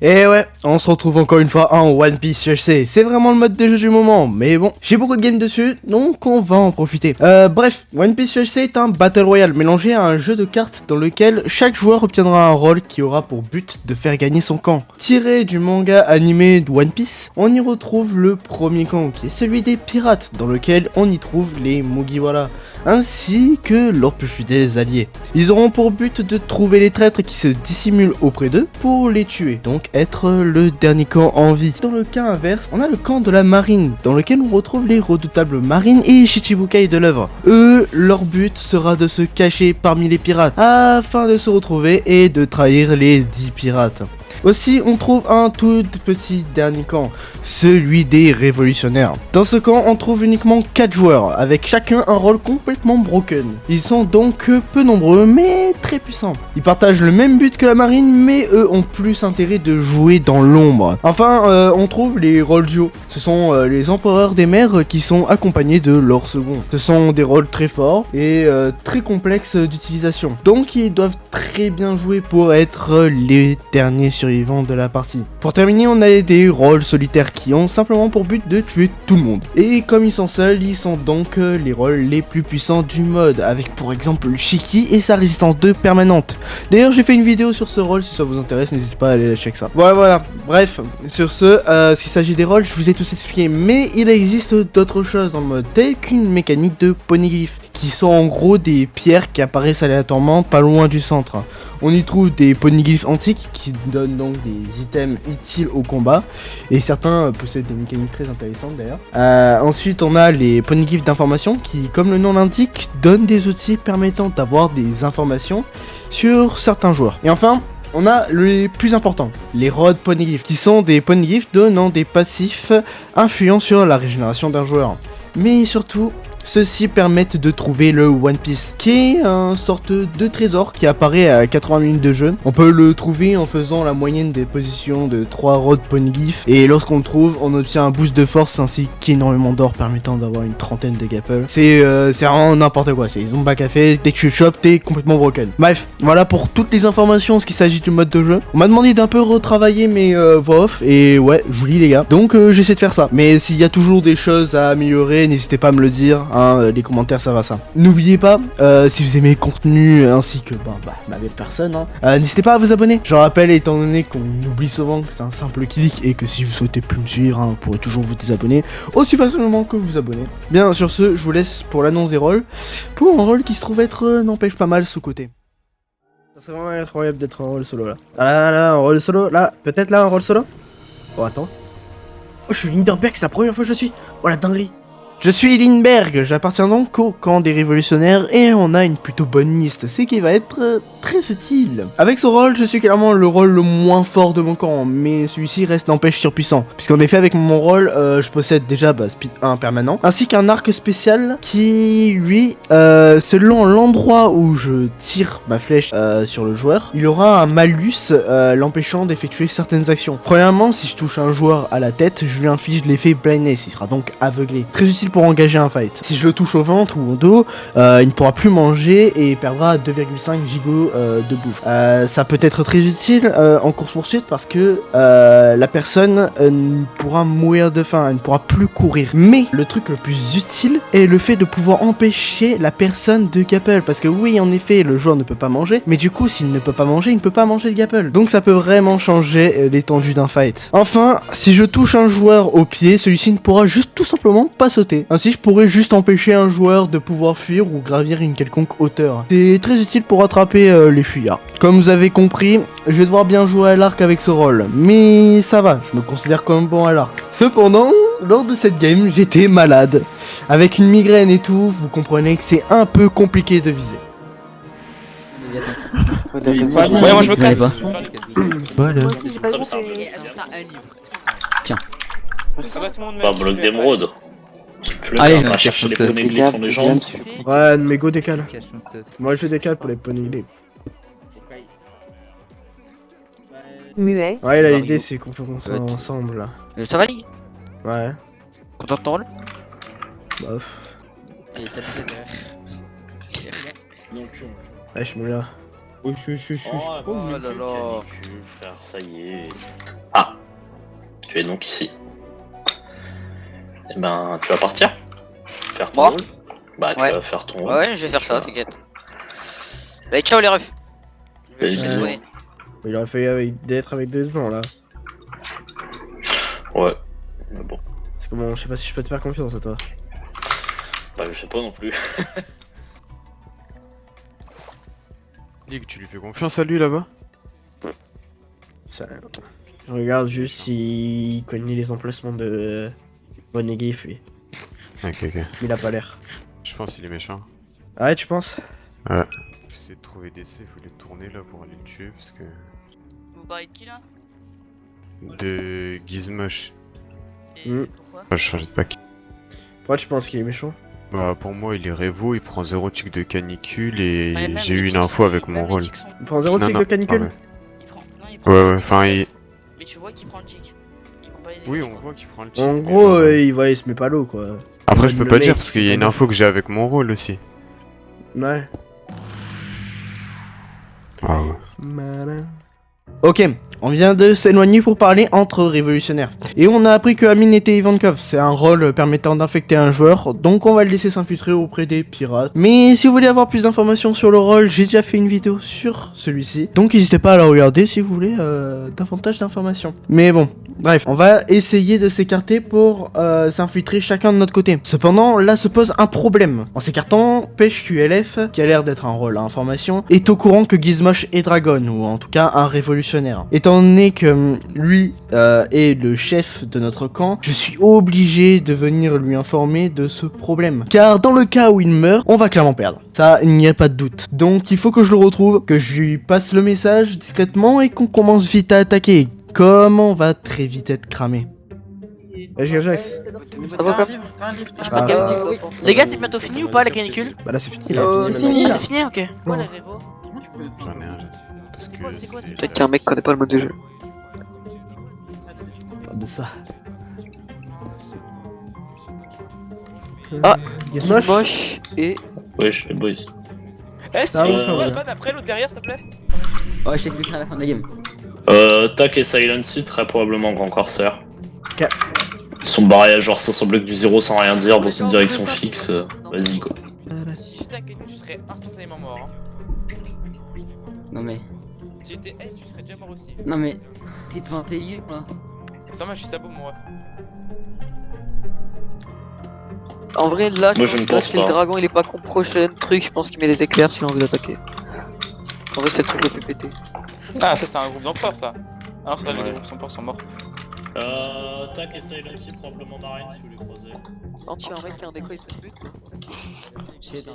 Et ouais, on se retrouve encore une fois en One Piece, je sais, c'est vraiment le mode de jeu du moment, mais bon, j'ai beaucoup de games dessus, donc on va en profiter. Bref, One Piece UHC est un Battle Royale mélangé à un jeu de cartes dans lequel chaque joueur obtiendra un rôle qui aura pour but de faire gagner son camp. Tiré du manga animé de One Piece, on y retrouve le premier camp, qui est celui des pirates, dans lequel on y trouve les Mugiwara, ainsi que leurs plus fidèles alliés. Ils auront pour but de trouver les traîtres qui se dissimulent auprès d'eux pour les tuer, donc être le dernier camp en vie. Dans le cas inverse, on a le camp de la marine, dans lequel on retrouve les redoutables marines et Shichibukai de l'œuvre. Eux, leur but sera de se cacher parmi les pirates, afin de se retrouver et de trahir les 10 pirates. Aussi, on trouve un tout petit dernier camp, celui des révolutionnaires. Dans ce camp, on trouve uniquement 4 joueurs, avec chacun un rôle complètement broken. Ils sont donc peu nombreux, mais très puissants. Ils partagent le même but que la marine, mais eux ont plus intérêt de jouer dans l'ombre. Enfin, on trouve les rôles duo. Ce sont les empereurs des mers qui sont accompagnés de leurs seconds. Ce sont des rôles très forts et très complexes d'utilisation. Donc, ils doivent très bien jouer pour être les derniers survivants de la partie. Pour terminer, on a des rôles solitaires qui ont simplement pour but de tuer tout le monde. Et comme ils sont seuls, ils sont donc les rôles les plus puissants du mode, avec pour exemple Shiki et sa résistance 2 permanente. D'ailleurs, j'ai fait une vidéo sur ce rôle, si ça vous intéresse, n'hésitez pas à aller checker ça. Voilà. Bref, sur ce, s'il s'agit des rôles, je vous ai tous expliqué, mais il existe d'autres choses dans le mode, telles qu'une mécanique de poneglyph, qui sont en gros des pierres qui apparaissent aléatoirement pas loin du centre. On y trouve des poneglyphes antiques qui donnent donc des items utiles au combat, et certains possèdent des mécaniques très intéressantes d'ailleurs. Ensuite, on a les poneglyphes d'information qui, comme le nom l'indique, donnent des outils permettant d'avoir des informations sur certains joueurs. Et enfin, on a les plus importants, les Rod Poneglyphs, qui sont des poneglyphs donnant des passifs influents sur la régénération d'un joueur. Mais surtout, ceux-ci permettent de trouver le One Piece, qui est une sorte de trésor qui apparaît à 80 minutes de jeu. On peut le trouver en faisant la moyenne des positions de 3 Rod Poneglyphs, et lorsqu'on le trouve, on obtient un boost de force ainsi qu'énormément d'or permettant d'avoir une trentaine de gapples. C'est vraiment n'importe quoi, c'est Zomba Café, dès que tu le chopes, t'es complètement broken. Bref, voilà pour toutes les informations en ce qui s'agit du mode de jeu. On m'a demandé d'un peu retravailler mes voix off, et ouais, je vous lis les gars. Donc j'essaie de faire ça. Mais s'il y a toujours des choses à améliorer, n'hésitez pas à me le dire. Les commentaires ça va ça. N'oubliez pas, si vous aimez le contenu ainsi que ma belle personne, n'hésitez pas à vous abonner. Je rappelle, étant donné qu'on oublie souvent que c'est un simple clic et que si vous souhaitez plus me suivre, vous pourrez toujours vous désabonner aussi facilement que vous abonner. Bien, sur ce, je vous laisse pour l'annonce des rôles, pour un rôle qui se trouve être n'empêche pas mal sous-côté. Ça serait vraiment incroyable d'être un rôle solo là. Ah là, un rôle solo, là, peut-être là un rôle solo. Oh attends. Oh, je suis Lindenberg, c'est la première fois que je suis. Oh la dinguerie. Je suis Lindbergh, j'appartiens donc au camp des révolutionnaires et on a une plutôt bonne liste, ce qui va être très utile. Avec ce rôle, je suis clairement le rôle le moins fort de mon camp, mais celui-ci reste n'empêche surpuissant. Puisqu'en effet, avec mon rôle, je possède déjà Speed 1 permanent, ainsi qu'un arc spécial qui, lui, selon l'endroit où je tire ma flèche sur le joueur, il aura un malus l'empêchant d'effectuer certaines actions. Premièrement, si je touche un joueur à la tête, je lui inflige l'effet blindness, il sera donc aveuglé. Très utile pour engager un fight. Si je le touche au ventre ou au dos, il ne pourra plus manger et perdra 2,5 gigots de bouffe. Ça peut être très utile en course poursuite parce que la personne pourra mourir de faim, elle ne pourra plus courir. Mais le truc le plus utile est le fait de pouvoir empêcher la personne de gapple, parce que oui, en effet, le joueur ne peut pas manger, mais du coup, s'il ne peut pas manger, il ne peut pas manger le gapple. Donc ça peut vraiment changer l'étendue d'un fight. Enfin, si je touche un joueur au pied, celui-ci ne pourra juste tout simplement pas sauter. Ainsi, je pourrais juste empêcher un joueur de pouvoir fuir ou gravir une quelconque hauteur. C'est très utile pour attraper les fuyards. Comme vous avez compris, je vais devoir bien jouer à l'arc avec ce rôle, mais ça va, je me considère comme bon à l'arc. Cependant, lors de cette game, j'étais malade. Avec une migraine et tout, vous comprenez que c'est un peu compliqué de viser. Ouais, moi je me casse. Voilà. Tiens. Pas bloc d'émeraude. Allez, on va chercher les poneglyphes sur les jambes. Ouais, mais go décale. Moi je décale pour les poneglyphes. Muet. Ouais, là l'idée c'est qu'on fait ça ensemble là. Ça va, Lee? Ouais, Content de ton rôle? bof. Et ça peut être... Ouais, je me là. Oui. Oh là là. Frère, ça y est. Ah, tu es donc ici. Eh ben, tu vas partir? Faire ton Moi rôle? Bah, tu Ouais. vas faire ton rôle. Ouais, je vais faire ça, t'inquiète. Allez, ciao les refs. Je Vas-y. vais débonner. Il aurait fallu d'être avec deux gens là. Ouais. Mais bon, Parce que bon, je sais pas si je peux te faire confiance à toi. bah, je sais pas non plus. Dis que tu lui fais confiance à lui là-bas? Ça... Je regarde juste s'il connaît les emplacements de Bonegif, lui. Ok. Mais il a pas l'air. Je pense qu'il est méchant. Ah ouais, tu penses? J'essaie de trouver des safe, il faut les tourner là pour aller le tuer parce que... Vous parlez de qui là? De Gizmosh. Et Mm. pourquoi? Je changeais de pack. Pourquoi tu penses qu'il est méchant? Bah pour moi il est révo, il prend 0 tick de canicule et Ouais, même j'ai les eu une tics info sont- avec mon même les rôle. tics sont- Il prend 0 Non, tic non, de canicule? ouais. Il prend... Non, il prend... Ouais, enfin il... Mais tu vois qu'il prend le tic. Il prend pas les Oui dégâts, on je voit qu'il prend le tick. En mais gros, bon, il se met pas l'eau quoi. Après je peux le pas mec, dire parce qu'il y a une il- info que j'ai avec mon rôle aussi. Ouais. Ah ouais. Malin. Ok, on vient de s'éloigner pour parler entre révolutionnaires. Et on a appris que Amine était Ivankov, c'est un rôle permettant d'infecter un joueur, donc on va le laisser s'infiltrer auprès des pirates. Mais si vous voulez avoir plus d'informations sur le rôle, j'ai déjà fait une vidéo sur celui-ci, donc n'hésitez pas à la regarder si vous voulez davantage d'informations. Mais bon, bref, on va essayer de s'écarter pour s'infiltrer chacun de notre côté. Cependant, là se pose un problème. En s'écartant, Pêche QLF, qui a l'air d'être un rôle à information, est au courant que Gizmosh est Dragon, ou en tout cas un révolutionnaire. Étant donné que lui est le chef de notre camp, je suis obligé de venir lui informer de ce problème. Car dans le cas où il meurt, on va clairement perdre. Ça, il n'y a pas de doute. Donc il faut que je le retrouve, que je lui passe le message discrètement et qu'on commence vite à attaquer. Comme on va très vite être cramé. Jax. Ça va quand même Ah, oui. Les gars, c'est bientôt fini ou pas la canicule? Bah là c'est fini. C'est fini Ah, là. c'est fini, ok. Quoi la révo? J'en ai un, parce C'est quoi, que c'est quoi, c'est Peut-être qu'un mec connaît pas le mode de jeu. Parle de ça. Ah, Gizmosh. Moche et... Wesh, les boys. Eh, Ça si, va, ça va. ban après l'autre derrière, s'il te plaît. Ouais, je t'expliquerai à la fin de la game. Tac et Silency, très probablement Grand Corsair. Ok. Ils sont barrés à genre 500 blocs du 0 sans rien dire dans une direction fixe. Vas-y quoi. Si j'étais à Kenny, tu serais instantanément mort. Hein. Non mais... Si j'étais Ace, tu serais déjà mort aussi. Non mais... T'es pas intelligent là. Sans moi, je suis sabot, mon ref. En vrai, là, Moi, je ne pense si le pas. dragon il est pas con prochain truc, je pense qu'il met des éclairs s'il a envie d'attaquer. En vrai, c'est le truc le plus pété. Ah, ça, c'est un groupe d'empereurs, ça. Ah non, c'est vrai, Ouais. les groupes d'empereurs sont morts. Tac et Silency, probablement Marine si vous les croisez. Non, tu as un mec qui a un déco, il peut te buter. J'ai dans...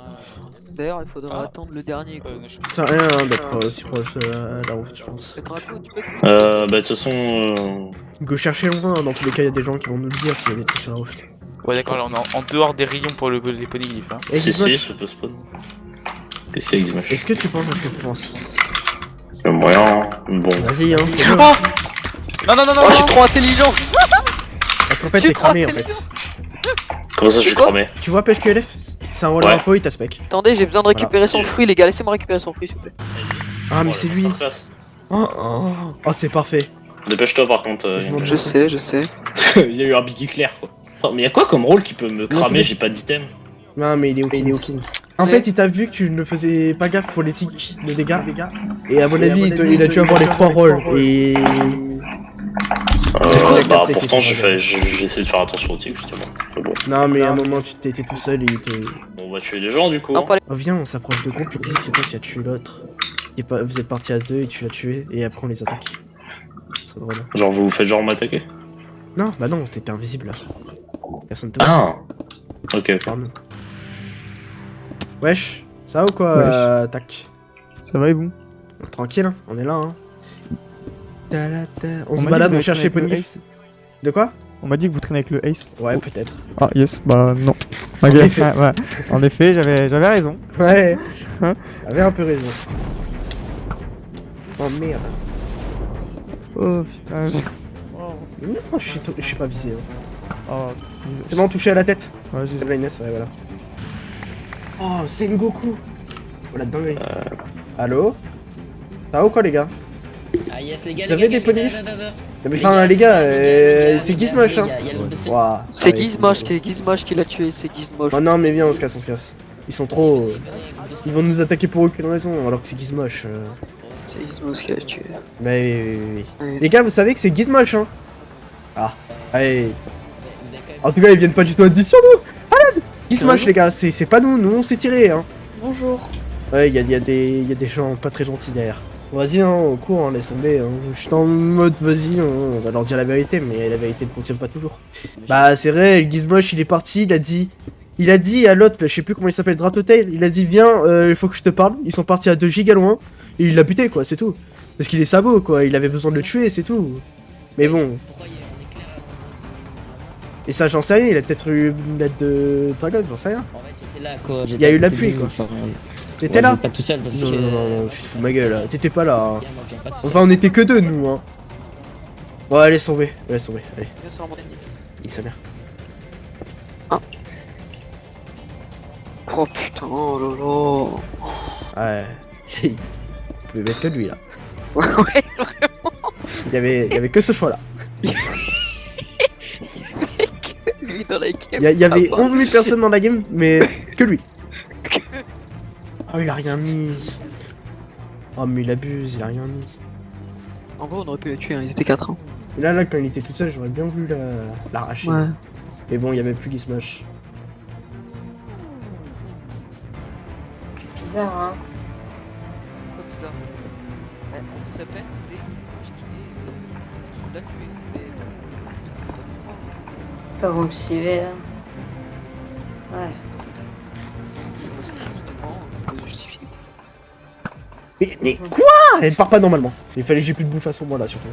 D'ailleurs, il faudra Ah. attendre le dernier. Quoi. Je... C'est rien hein, d'être aussi proche de la route, je pense. Le dragon, tu peux Bah de toute façon, Go chercher loin, dans tous les cas, il y a des gens qui vont nous le dire s'il y a des trucs sur la route. Ouais, d'accord, là, on est en dehors des rayons pour les polyglyphes. Hein. Et si Gizmosh, ça peut spawn. Qu'est-ce qu'il y a Gizmosh? est-ce que tu penses à ce que tu penses? Le moyen, bon. Vas-y, hein. fais-le. Oh non, non, non, non, Oh, je suis non. trop intelligent. Parce qu'en fait, J'ai t'es cramé en trop fait. Comment ça je suis quoi cramé? Tu vois Pêche QLF? C'est un rôle Ouais. d'info, il t'a spec. Attendez, j'ai besoin de récupérer Voilà. son fruit, les gars. Laissez-moi récupérer son fruit, s'il vous plaît. Ah, mais c'est lui. Oh, c'est parfait. Dépêche-toi par contre. Je m'en Je sais. Il y a eu un big éclair quoi. Oh, mais y'a quoi comme rôle qui peut me tous les- cramer? J'ai pas d'item. Non, mais il est Hawkins. En fait, il t'a vu que tu ne faisais pas gaffe pour les tics, les dégâts. Et à mon avis, il a dû avoir les 3 rôles. Et. quoi, Bah capté pourtant qu'il j'ai essayé de faire attention au tic justement. Mais bon. Non, mais à un moment, tu t'étais tout seul et il te. On va tuer des gens du coup. Non, hein. pas les... Oh, viens, on s'approche de groupe, il dit que c'est toi qui as tué l'autre. Vous êtes partis à 2 et tu l'as tué, et après on les attaque. C'est drôle. Genre vous faites genre m'attaquer? Non, bah non, t'étais invisible là. Personne te voit. Ah. Ok. Pardon. Wesh, ça va ou quoi, tac? Ça va et vous? Tranquille, hein, on est là, hein. Ta-la-ta. On se m'a dit balade, que on vous cherche les traînez avec le Ponyglyphs. De quoi? On m'a dit que vous traînez avec le Ace. Ouais, peut-être. Ah yes, bah non. Ok, effet. ouais. En effet, j'avais raison. Ouais. Hein? T'avais un peu raison. Oh merde. Oh putain, j'ai... Non, je suis pas visé. Hein. Oh, C'est bon, touché à la tête. Ouais, j'ai... La blindness, ouais, voilà. Oh, Sengoku. Oh la dinguerie. Allô? Ça va ou quoi les gars? Ah yes les gars, Vous avez des poneyfs? Mais enfin les gars, c'est Gizmosh hein. Ouah, C'est ouais, Gizmosh qui l'a tué, c'est Gizmosh. Oh non mais viens on se casse, on se casse. Ils sont trop... Ils vont nous attaquer pour aucune raison alors que c'est Gizmosh. C'est Gizmosh qui l'a tué. Mais oui. Ouais, Les gars vous savez que c'est Gizmosh hein. Ah, allez. En tout cas ils viennent pas du tout à dire sur nous. Allez Gizmosh les gars, c'est pas nous, nous on s'est tiré hein. Bonjour. Ouais y a des gens pas très gentils derrière. Vas-y hein, on court, hein, laisse tomber. Hein. Je suis en mode vas-y, hein, on va leur dire la vérité, mais la vérité ne contient pas toujours. Bah c'est vrai, le Gizmosh il est parti, il a dit à l'autre, je sais plus comment il s'appelle, Dratotail, il a dit viens, il faut que je te parle. Ils sont partis à 2 gigas loin, et il l'a buté quoi, c'est tout. Parce qu'il est sabot quoi, il avait besoin de le tuer, c'est tout. Mais bon. Et ça j'en sais rien, il a peut-être eu une lettre de Dragon, j'en sais rien. En fait, j'étais là quoi. Il y a eu la pluie quoi. T'étais là? Pas tout seul parce que. Non, tu te fous de ma gueule, là. T'étais pas là. Hein. Moi, je viens pas tout seul. Enfin, on était que 2 nous, hein. Ouais, laisse tomber, allez. Viens sur la montagne. Il sa mère. Oh putain, oh Ouais. Vous pouvez mettre que lui, là. là là. Ouais, Il y avait que ce choix-là. lui dans la game. Il y avait Ah, bah. 11 000 personnes dans la game, mais que lui. Oh, il a rien mis. Oh, mais il abuse, il a rien mis. En vrai, on aurait pu le tuer, hein, ils étaient 4 ans. Et là, quand il était tout seul, j'aurais bien voulu l'arracher. Ouais. Mais bon, il y avait plus Gizmosh. Bizarre, hein. Pas bizarre. Eh, on se répète, c'est Gizmosh qui l'a tué. Mais... Pas vous me suivez là. Ouais. Justement, on peut justifier. Mais quoi? Elle part pas normalement. Il fallait que j'ai plus de bouffe à ce moment-là, surtout.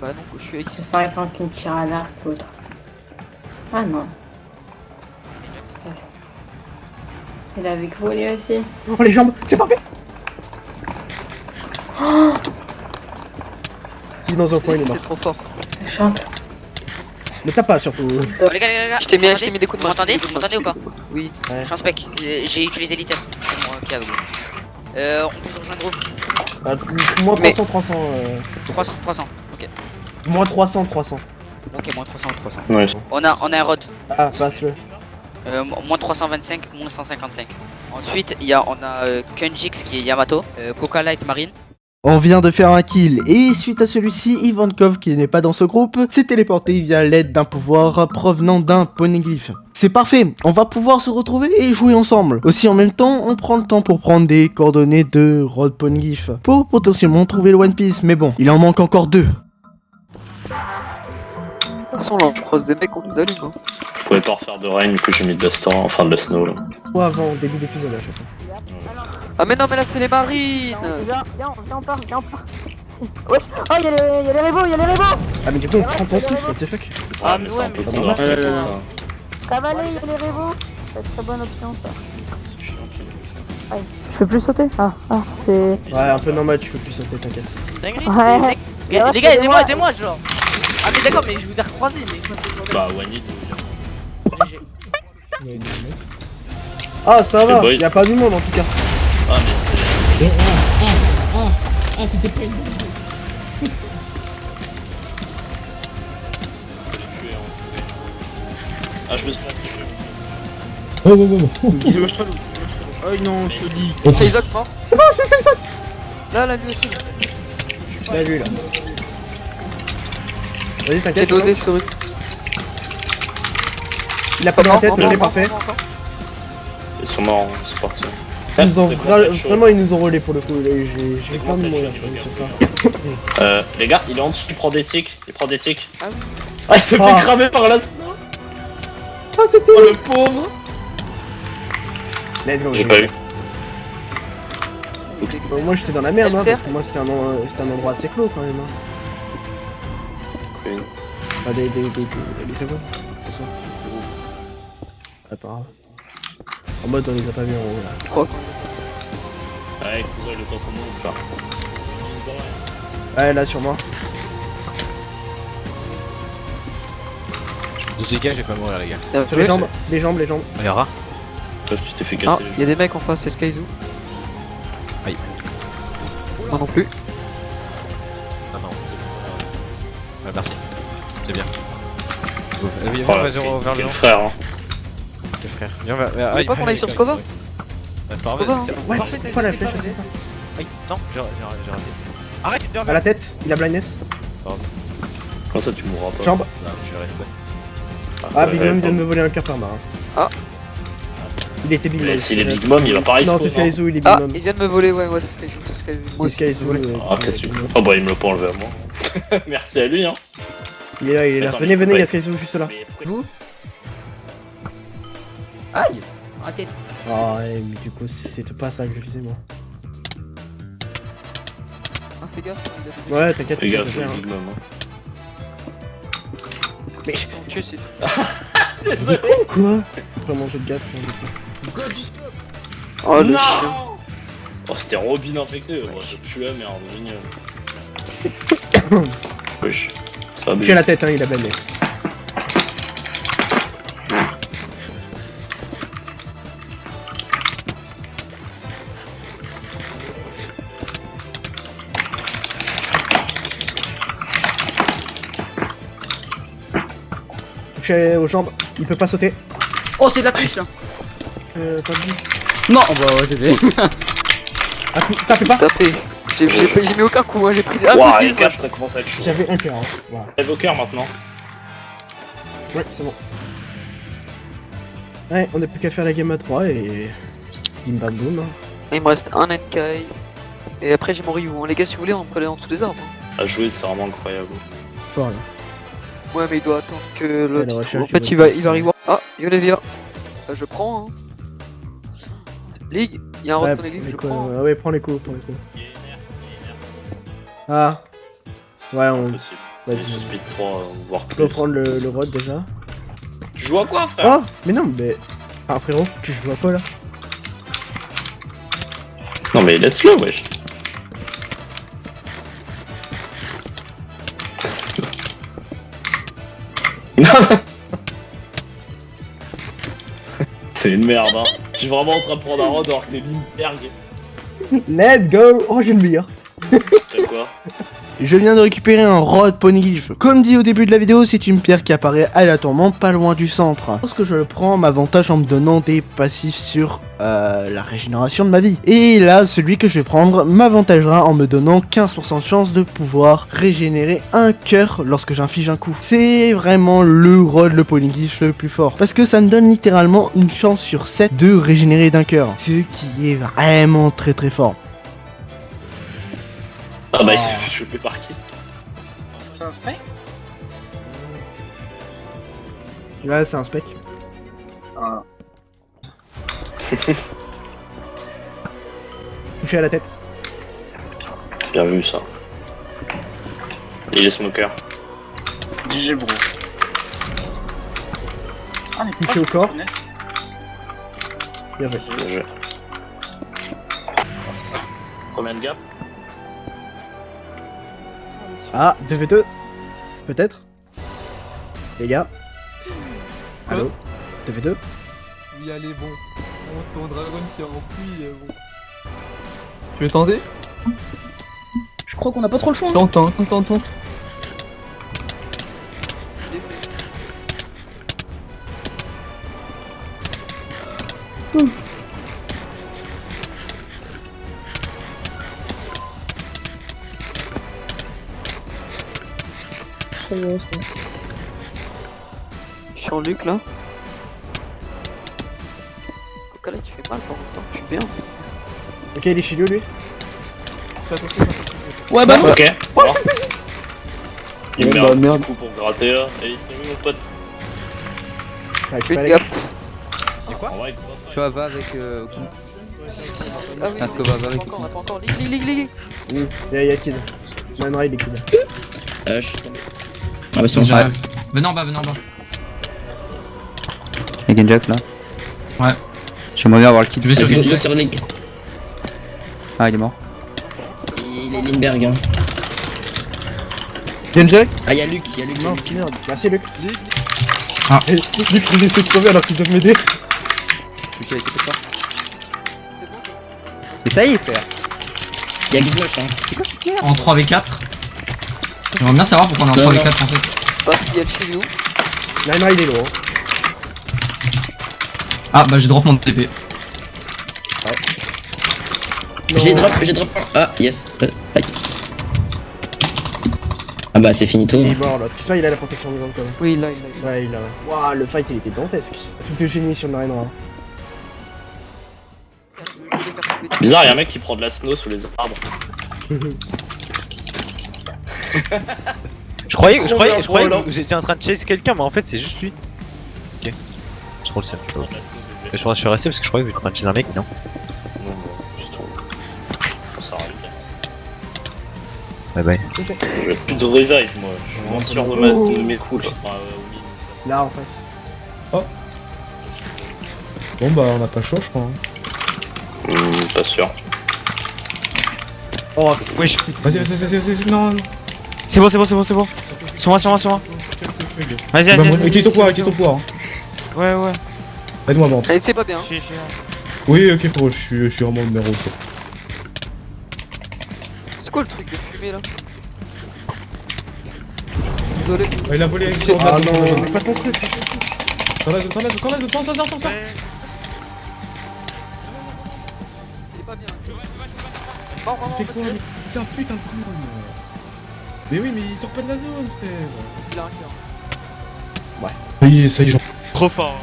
Bah non, je suis avec C'est vrai quand il me tire à l'arc l'autre. Ah non. Il est avec vous lui aussi. Oh, les jambes, c'est parfait. Il est dans un coin, il est mort. trop fort. Je chante. Ne tape pas, surtout. Oh, les gars, Je t'ai mis des coups de Vous main. m'entendez? Vous m'entendez ou pas? Oui. Ouais. Je suis un spec, j'ai utilisé l'item. C'est moi qui avec vous. On peut se rejoindre où? Moins Mais- 300. 300, ok. Moins 300. Ok, moins 300. Ouais. On a un rod. Ah, passe-le. Moins 325, moins 155. Ensuite, on a Kunjix qui est Yamato, Coca Light Marine. On vient de faire un kill, et suite à celui-ci, Ivankov, qui n'est pas dans ce groupe, s'est téléporté via l'aide d'un pouvoir provenant d'un poneglyph. C'est parfait, on va pouvoir se retrouver et jouer ensemble. Aussi en même temps, on prend le temps pour prendre des coordonnées de Rod Poneglyph, pour potentiellement trouver le One Piece, mais bon, il en manque encore 2. De toute façon, là, on croise des mecs, on nous allume. Hein. Je pouvais pas refaire de rain, du coup j'ai mis de la storm, enfin de la snow là. Ou avant, début d'épisode à chaque fois. Ah, mais non, mais là, c'est les marines. Viens, on part. Ouais. Oh, y'a les rébos. Ah, mais du coup, on prend ton truc, what the fuck. Ah, mais mais c'est ouais, un peu mais trop c'est noir, pas c'est mal, pour là. ça. Cavaler, y'a les rébos. C'est une très bonne option ça. Je peux plus sauter? Ah, c'est... Ouais, un peu normal, tu peux plus sauter, t'inquiète. Dinguerie, Ouais. les gars, aidez-moi, genre. Ah, mais d'accord, mais je vous ai recroisé, mais je pense que Bah, Wanid, Ah, ça C'est va, boy. y'a pas du monde en tout cas. ah mais c'était pas une bonne c'est... les tuer en... Ah, je me suis pas tué. Oh. Oh non, je te dis. Faizox mort. C'est bon, j'ai fait le saut. Là, lui aussi. Là, lui là. Vas-y, J'ai t'inquiète. dosé sur une. Il a pas dans la tête, ok, parfait. Ils sont morts, c'est parti. Ils nous ont Ça commence à être chaud. vraiment, ils nous ont relais pour le coup. J'ai Ça plein commence de à être mots chaud, sur ça. Les gars, il est en dessous, il prend des tics. Ah oui. Ah, il s'est Ah. fait cramer par la snow. Ah, c'était. Oh le pauvre. Let's go. J'ai pas eu. Moi j'étais dans la merde, Elle hein, sert. parce que moi c'était un endroit assez clos quand même. Hein. Oui. Bah, des rivaux, de toute façon. Ah, pas grave. En mode on les a pas vus en haut là. Ouais, courez le temps qu'on monte, pas. Ouais, là sur moi. 12 dégâts, j'ai pas mourir, les gars. Sur les jambes, les jambes. On verra. Toi, tu t'es fait Ah, casser. y'a des mecs en face, c'est Skyzoo. Moi non plus. Ah non. Ouais, merci. C'est bien. Viens, Voilà, vas-y, on va vers le quel haut. frère, hein. Quel frère. Viens, va. Vous voulez pas qu'on aille sur Scova? C'est pas grave, Scova, vas-y, hein. c'est Ouais, parfait, c'est quoi la flèche? Aïe, non, j'ai raté. Arrête, viens, À la tête, il a blindness. Comment ça, tu mourras pas? Jambe. Non, je vais rester. Ah, ouais, Big ouais, Mom vient de pardon. me voler un cœur par marin. Ah. Il était Big Mom. Mais s'il est Big Mom, il va pas Non, respawn, c'est hein. Skyzoo, il est Big Ah, Mom. il vient de me voler, ouais, c'est Skyzoo, c'est Skyzoo. Moi C'est aussi. Skyzoo. Ah, qu'est-ce que tu veux? Oh bah, il me l'a pas enlevé à moi. Merci à lui, hein. Il est là, il est là. Attends, Venez, mais venez, il y a ouais. Skyzoo juste là. Mais pourquoi- Vous Aïe Raté. Ah, ouais, mais du coup, c'était pas ça que je faisais moi. Ah, fais gaffe. il a- Ouais, t'inquiète, Fais t'inquiète, gaffe, je c'est fais, hein. Big Mom, hein. Mais Tu sais. il est con ou quoi? Vraiment, j'ai de gaffe. Oh le Non chien. Oh, c'était Robin infecté. Oh, je pue la merde, génial. Wesh. Ça va Touché à bien. la tête, hein, il a blindness. Touché aux jambes, il peut pas sauter. Oh, c'est de la triche hein. Pas de boost. Non, bah ouais, j'ai fait. Ah, tapez pas. Tapé. J'ai mis aucun coup, hein, j'ai pris. Ah, Ouah, mais- les caps, ça commence à être chaud. J'avais un cœur. Hein. Voilà. Évoqueur maintenant. Ouais, c'est bon. Ouais, on n'a plus qu'à faire la game à 3 et. Bim bam boum. Hein. Il me reste un NKI. Et après, j'ai mon Ryu. Hein. Les gars, si vous voulez, on peut aller en dessous des arbres. Hein. À jouer, c'est vraiment incroyable. Fort là. Ouais, mais il doit attendre que Ouais, la l'autre. recherche, En fait, il il va va revoir. Ah, Yolevia. Je prends. Hein. League, il y a un Ouais, retour League, je prends. Hein. ouais, prends les coups, prends les coups. Ah. Ouais, on. Impossible. Vas-y. Sur Speed 3, voire On peut plus. prendre le rod déjà. Tu joues à quoi, frère? Oh mais non, mais. Ah, frérot, tu joues à quoi là? Non, mais laisse-le, wesh. C'est une merde, hein. Je suis vraiment en train de prendre un rod alors que t'es Lindbergh. Let's go! Oh, j'ai le meilleur! C'est quoi? Je viens de récupérer un rod poneglyph. Comme dit au début de la vidéo, c'est une pierre qui apparaît aléatoirement pas loin du centre. Lorsque je le prends, m'avantage en me donnant des passifs sur la régénération de ma vie. Et là, celui que je vais prendre m'avantagera en me donnant 15% de chance de pouvoir régénérer un cœur lorsque j'inflige un coup. C'est vraiment le rod, le poneglyph le plus fort. Parce que ça me donne littéralement une chance sur 7 de régénérer d'un cœur. Ce qui est vraiment très très fort. Ah bah, il s'est fait choper par qui? C'est un spec? Ouais, c'est un spec. Ah. Touché à la tête. Bien vu, ça. Il est smoker. GG bro. Ah mais Touché au corps. Bien joué. Bien joué. Combien de gap? Ah, 2v2 peut-être. Les gars. Allô 2v2. Oui, allez, bon. Ton dragon qui est rempli, bon. Tu veux tenter? Je crois qu'on a pas trop le choix. Tente. Ça y est, c'est bon. Je suis en Luc là. Coca là, tu fais mal pour longtemps. Je suis bien. Ok, il est chez lui. Ouais, bah non. Ok. Alors. Il me Bah, met un merde. petit coup pour gratter là. Et il s'est mis mon pote. Ouais, tu Fais peux aller. gap. En vrai, Tu vois, va avec. Ah oui, Parce que va avec. on a pas encore. Ligue. Y'a Kid. Manra, il est Kid. Je suis tombé. Ah bah c'est bon, j'arrive. Venez en bas, venez en bas. Y'a Genjax là. Ouais. J'aimerais bien avoir le kit. Je vais sur Vas-y, je vais sur Link. Ah, il est mort. Il est Lindbergh. Hein. Genjax? Ah, y'a Luc, y'a Luc. Non, merde. Merci Luc. Ah. Luc, il essaie de crever alors qu'ils doivent m'aider. Ok, t'es fort. C'est bon. Mais ça y est, frère. Y'a Gizmoche là. En 3v4. J'aimerais bien savoir pourquoi on est en Non, 3v4 en fait. Parce qu'il y a le chez nous. Naima il est lourd. Ah bah j'ai drop mon TP. J'ai drop. Ah, yes. Aïe. Ah bah c'est finito. Il est mort là. Kisma il a la protection vivante quand même. Oui, là, il a. Ouais, il a. Waouh, le fight il était dantesque. Un truc de génie sur le narine noire. Bizarre, y'a un mec qui prend de la snow sous les arbres. Je croyais que vous étiez en train de chase quelqu'un, mais en fait c'est juste lui. Ok. Je roule ça. Je suis resté parce que je croyais que vous étiez en train de chase un mec, mais non. Non, justement. Ça arrive. Bye bye. J'ai plus de revive, moi. Je suis moins sûr de mes coups là. Là en face. Bon bah on a pas chaud je crois. Pas sûr. Oh, Wesh. Vas-y, non. C'est bon. Sur moi. Vas-y. Quitte ton pouvoir. Ouais. Aide-moi, Mante. Elle c'est pas bien. Oui, ok, frérot, je suis vraiment le numéro. C'est quoi le truc de fumée là? Désolé. Il a volé avec ah non, mais pas ton truc. Dans la zone, sors. Il est pas bien. Il fait quoi lui? C'est un putain de con. Mais oui, mais il sort pas de la zone, frère. Il a un cœur. Ça y est, j'en. Trop fort.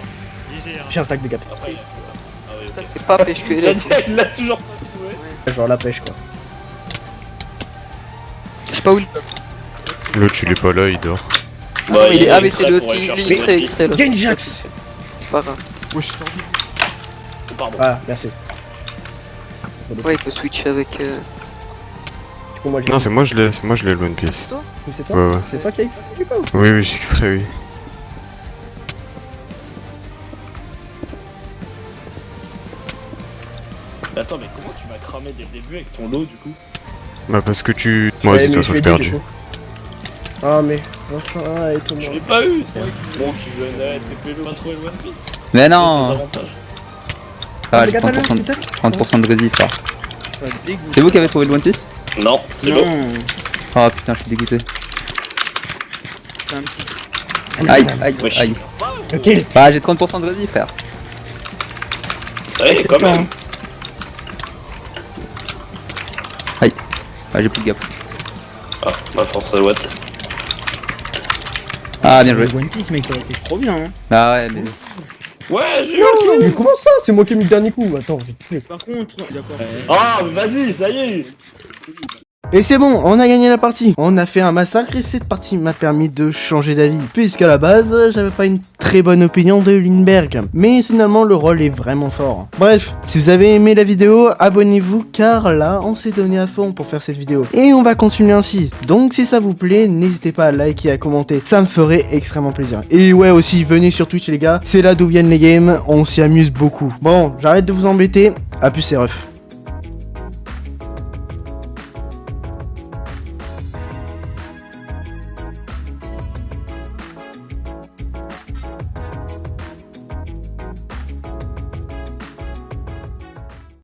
J'ai un stack de gap. Ça c'est pas pêche que Il l'a toujours pas trouvé. Genre la pêche quoi. Je sais pas où il. L'autre, il est pas là, il dort. Bah, il est. Ah, mais c'est extrait l'autre pour qui aller il chercher extrait là. Genjax. C'est pas grave. Pardon. Ah, merci. Ouais, il peut switch avec. Du coup, moi j'ai. Non, c'est moi je l'ai le One Piece. C'est toi Ouais. C'est toi qui as extrait du coup? Oui, j'ai extrait, oui. Attends, mais comment tu m'as cramé dès le début avec ton lot du coup? Bah, parce que tu. Moi, de toute façon, j'ai perdu. Ah, mais. Enfin, et tout le Je monde. l'ai pas eu, c'est vrai que bon, qui venait, t'es pas trouvé le One Piece. Mais Des non. avantages. Ah, j'ai 30% de résif là. C'est vous qui avez trouvé le One Piece? Non, c'est l'eau. Ah putain, je suis dégoûté. Aïe. Ok. Bah, j'ai 30% de résif, frère. Ouais, quand même. Bah, j'ai plus de gap. Ah, ma force de watt. Ah, bien joué. One Piece, mec, ça aurait été trop bien, hein. Bah, ouais, mais. Ouais, j'ai eu. Mais comment ça? C'est moi qui ai mis le dernier coup. Attends, j'ai Par contre, d'accord. Ah, mais vas-y, ça y est. Et c'est bon, on a gagné la partie. On a fait un massacre et cette partie m'a permis de changer d'avis. Puisqu'à la base, j'avais pas une très bonne opinion de Lindbergh. Mais finalement, le rôle est vraiment fort. Bref, si vous avez aimé la vidéo, abonnez-vous car là, on s'est donné à fond pour faire cette vidéo. Et on va continuer ainsi. Donc si ça vous plaît, n'hésitez pas à liker et à commenter. Ça me ferait extrêmement plaisir. Et ouais aussi, venez sur Twitch les gars. C'est là d'où viennent les games. On s'y amuse beaucoup. Bon, j'arrête de vous embêter. A plus et ref.